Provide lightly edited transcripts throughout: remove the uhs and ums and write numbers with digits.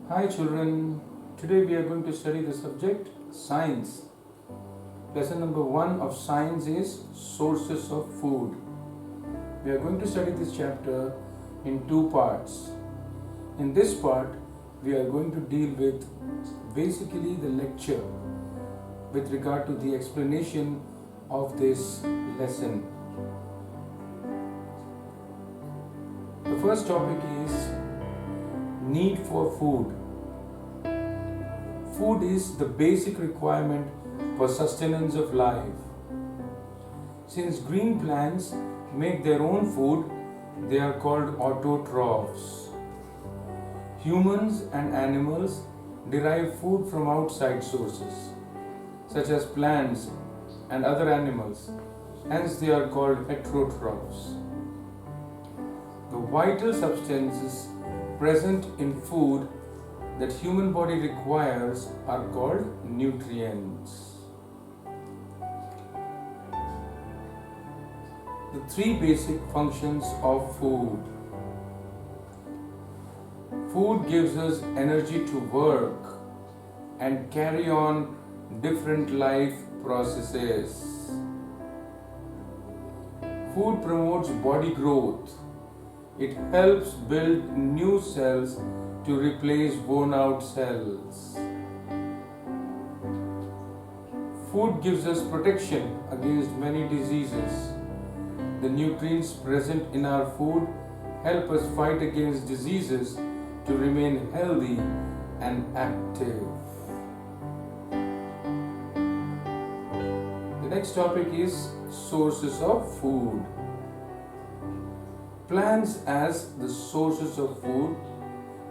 Hi children, today we are going to study the subject science. Lesson number 1 of science is sources of food. We are going to study this chapter in two parts. In this part, we are going to deal with basically the lecture with regard to the explanation of this lesson. The first topic is need for food. Food is the basic requirement for sustenance of life. Since green plants make their own food, they are called autotrophs. Humans and animals derive food from outside sources, such as plants and other animals. Hence, they are called heterotrophs. The vital substances present in food that human body requires are called nutrients. The three basic functions of food. Food gives us energy to work and carry on different life processes. Food promotes body growth. It helps build new cells to replace worn out cells. Food gives us protection against many diseases. The nutrients present in our food help us fight against diseases to remain healthy and active. The next topic is sources of food. Plants as the sources of food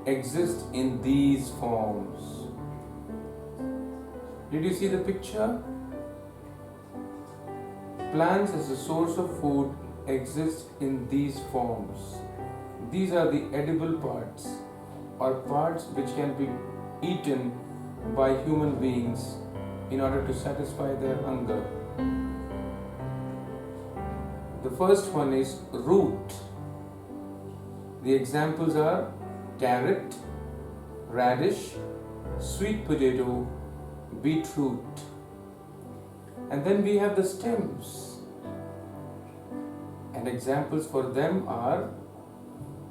exist in these forms. Did you see the picture? Plants as a source of food exist in these forms. These are the edible parts or parts which can be eaten by human beings in order to satisfy their hunger. The first one is root. The examples are carrot, radish, sweet potato, beetroot. And then we have the stems. And examples for them are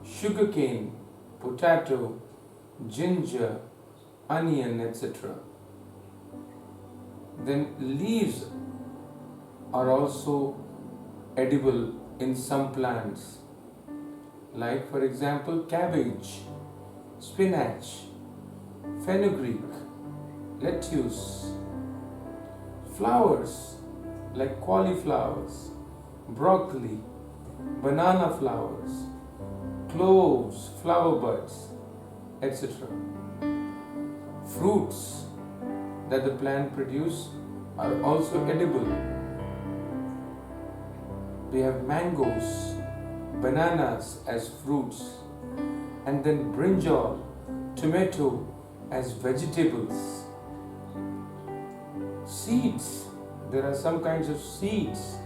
sugarcane, potato, ginger, onion, etc. Then leaves are also edible in some plants. Like for example cabbage, spinach, fenugreek, lettuce. Flowers like cauliflowers, broccoli, banana flowers, cloves, flower buds, etc. Fruits that the plant produces are also edible. We have mangoes, bananas as fruits, and then brinjal, tomato as vegetables. Seeds, there are some kinds of seeds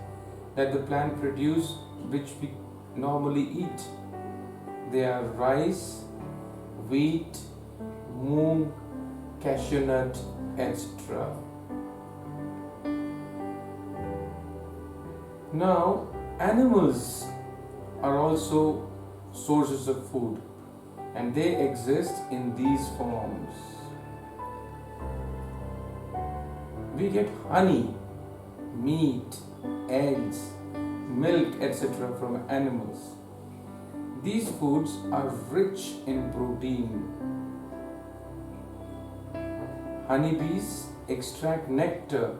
that the plant produces which we normally eat. They are rice, wheat, moong, cashew nut, etc. Now, animals are also sources of food and they exist in these forms. We get honey, meat, eggs, milk, etc. from animals. These foods are rich in protein. Honeybees extract nectar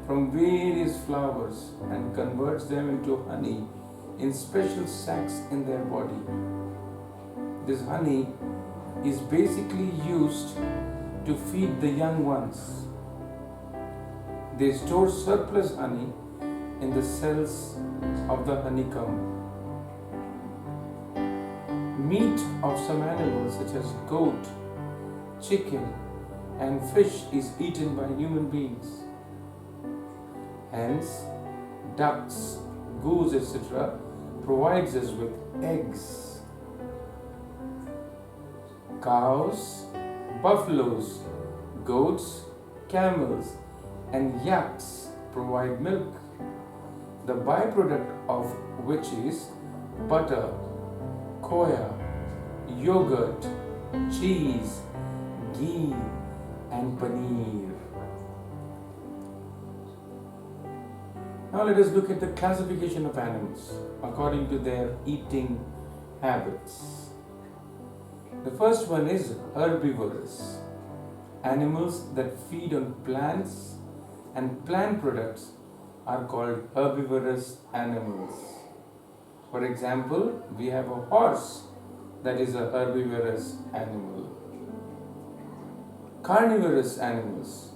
from various flowers and converts them into honey in special sacs in their body. This honey is basically used to feed the young ones. They store surplus honey in the cells of the honeycomb. Meat of some animals such as goat, chicken and fish is eaten by human beings. Hence, ducks, goose, etc. provides us with eggs. Cows Buffaloes, goats, camels, and yaks provide milk, the byproduct of which is butter, khoya, yogurt, cheese, ghee, and paneer. Now let us look at the classification of animals according to their eating habits. The first one is herbivorous. Animals that feed on plants and plant products are called herbivorous animals. For example, we have a horse that is a herbivorous animal. Carnivorous animals.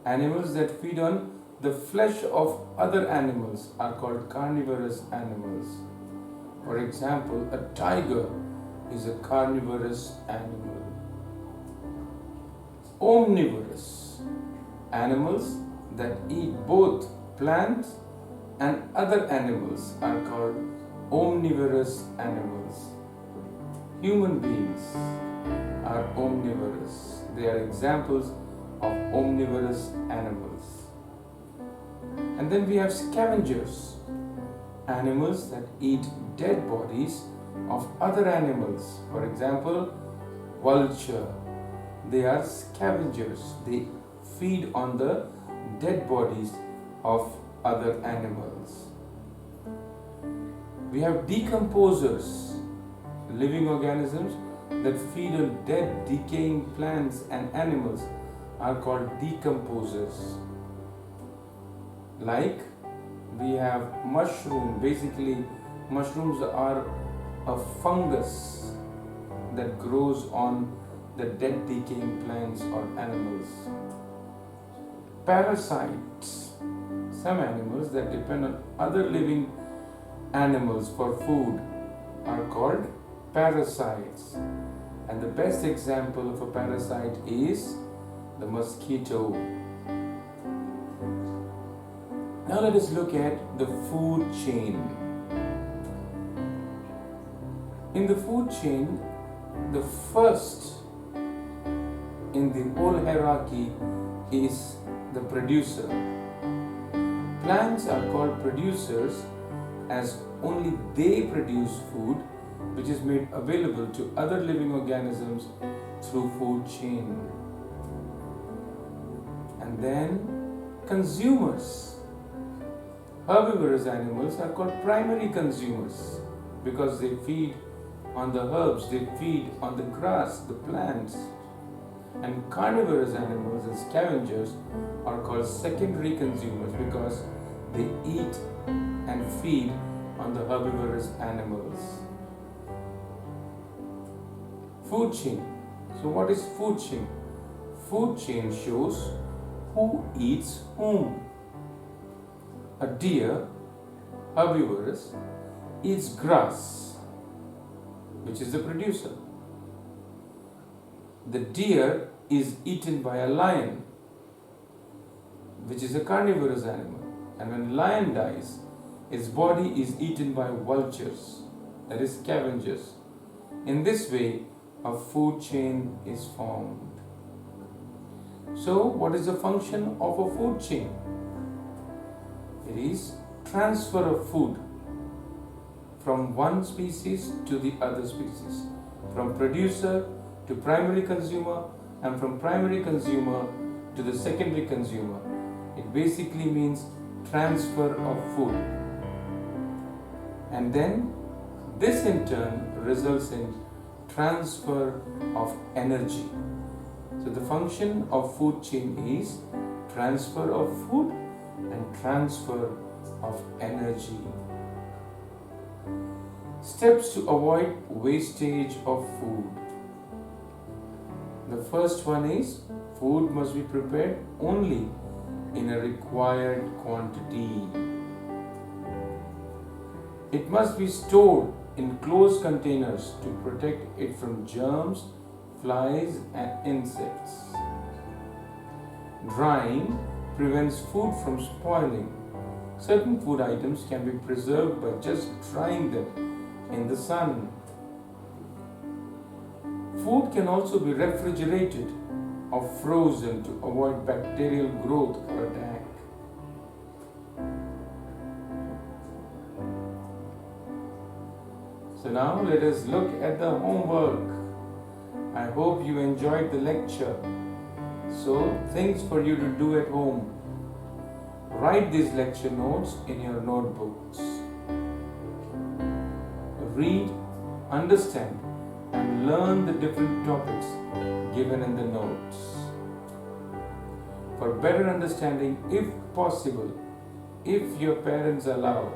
Animals that feed on the flesh of other animals are called carnivorous animals. For example, a tiger is a carnivorous animal. Omnivorous. Animals that eat both plants and other animals are called omnivorous animals. Human beings are omnivorous. They are examples of omnivorous animals. And then we have scavengers, animals that eat dead bodies of other animals. For example, vulture. They are scavengers. They feed on the dead bodies of other animals. We have decomposers, living organisms that feed on dead, decaying plants and animals are called decomposers. Like we have mushroom. Basically, mushrooms are a fungus that grows on the dead, decaying plants or animals. Parasites. Some animals that depend on other living animals for food are called parasites. And the best example of a parasite is the mosquito. Now let us look at the food chain. In the food chain, the first in the whole hierarchy is the producer. Plants are called producers as only they produce food which is made available to other living organisms through food chain. And then consumers. Herbivorous animals are called primary consumers because they feed on the herbs, they feed on the grass, the plants. And carnivorous animals and scavengers are called secondary consumers because they eat and feed on the herbivorous animals. Food chain. So what is food chain? Food chain shows who eats whom. A deer, herbivorous, eats grass, which is the producer. The deer is eaten by a lion, which is a carnivorous animal. And when lion dies, its body is eaten by vultures, that is scavengers. In this way, a food chain is formed. So, what is the function of a food chain? It is transfer of food from one species to the other species, from producer to primary consumer, and from primary consumer to the secondary consumer. It basically means transfer of food. And then this in turn results in transfer of energy. So the function of food chain is transfer of food and transfer of energy. Steps to avoid wastage of food. The first one is food must be prepared only in a required quantity. It must be stored in closed containers to protect it from germs, flies and insects. Drying prevents food from spoiling. Certain food items can be preserved by just drying them in the sun. Food can also be refrigerated or frozen to avoid bacterial growth or attack. So now let us look at the homework. I hope you enjoyed the lecture. So things for you to do at home. Write these lecture notes in your notebooks. Read, understand, and learn the different topics given in the notes. For better understanding, if possible, if your parents allow,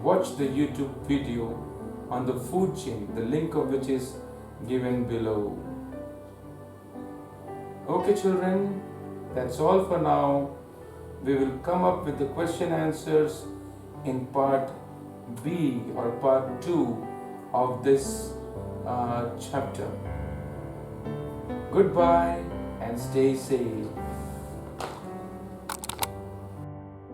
watch the YouTube video on the food chain, the link of which is given below. Okay children, that's all for now. We will come up with the question answers in part B or part 2 of this chapter. Goodbye and stay safe.